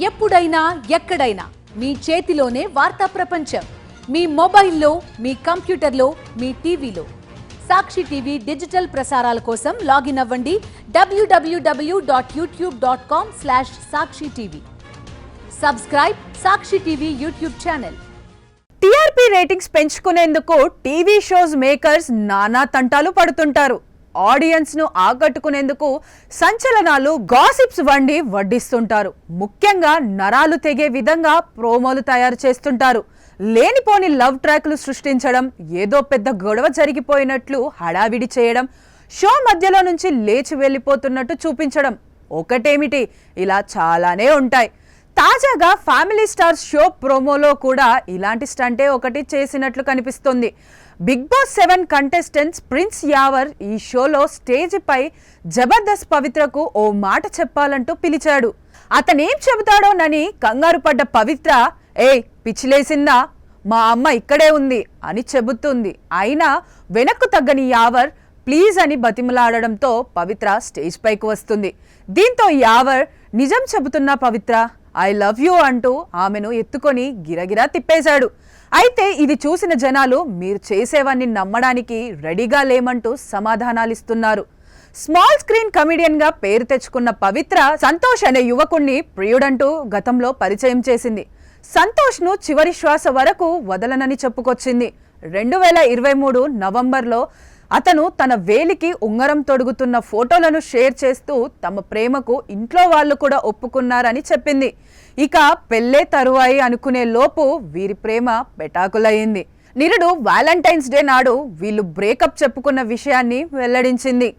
ఎప్పుడైనా ఎక్కడైనా మీ చేతిలోనే వార్తా ప్రపంచం. మీ మొబైల్లో, మీ కంప్యూటర్లో, మీ టీవీలో. సాక్షి టీవీ డిజిటల్ ప్రసారాల కోసం లాగిన్ అవ్వండి www.youtube.com/sakshi-tv. Subscribe Sakshi TV YouTube channel. TRP ratings పెంచుకునేందుకు టీవీ షోస్ మేకర్స్ నానా తంటాలు పడుతుంటారు. ఆడియన్స్ ను ఆకట్టుకునేందుకు సంచలనాలు, గాసిప్స్ వండి వడ్డిస్తుంటారు. ముఖ్యంగా నరాలు తెగే విధంగా ప్రోమోలు తయారు చేస్తుంటారు. లేనిపోని లవ్ ట్రాక్లు సృష్టించడం, ఏదో పెద్ద గొడవ జరిగిపోయినట్లు హడావిడి చేయడం, షో మధ్యలో నుంచి లేచి వెళ్ళిపోతున్నట్టు చూపించడం. ఒకటేమిటి, ఇలా చాలానే ఉంటాయి. తాజాగా ఫ్యామిలీ స్టార్స్ షో ప్రోమోలో కూడా ఇలాంటి స్టంటే ఒకటి చేసినట్లు కనిపిస్తుంది. Bigg Boss 7 contestants Prince Yawar ఈ షోలో స్టేజ్ పై జబర్దస్త్ పవిత్రకు ఓ మాట చెప్పాలంటూ పిలిచాడు. అతనేం చెబుతాడోనని కంగారు పడ్డ పవిత్ర, పిచ్చిలేసిందా, మా అమ్మ ఇక్కడే ఉంది అని చెబుతుంది. అయినా వెనక్కు తగ్గని యావర్ ప్లీజ్ అని బతిమలాడడంతో పవిత్ర స్టేజ్ పైకి వస్తుంది. దీంతో యావర్, నిజం చెబుతున్నా పవిత్ర, ఐ లవ్ యూ అంటూ ఆమెను ఎత్తుకొని గిరగిరా తిప్పేశాడు. అయితే ఇది చూసిన జనాలు మీరు చేసేవన్నీ నమ్మడానికి రెడీగా లేమంటూ సమాధానాలిస్తున్నారు. స్మాల్ స్క్రీన్ కమెడియన్ గా పేరు తెచ్చుకున్న పవిత్ర సంతోష్ అనే యువకుణ్ణి ప్రియుడంటూ గతంలో పరిచయం చేసింది. సంతోష్ ను చివరి శ్వాస వరకు వదలనని చెప్పుకొచ్చింది. 2023 నవంబర్లో అతను తన వేలికి ఉంగరం తొడుగుతున్న ఫోటోలను షేర్ చేస్తూ తమ ప్రేమకు ఇంట్లో వాళ్ళు కూడా ఒప్పుకున్నారని చెప్పింది. ఇక పెళ్ళే తరువాయి అనుకునే లోపు వీరి ప్రేమ పెటాకులయ్యింది. నిరుడు వ్యాలంటైన్స్ డే నాడు వీళ్ళు బ్రేకప్ చెప్పుకున్న విషయాన్ని వెల్లడించింది.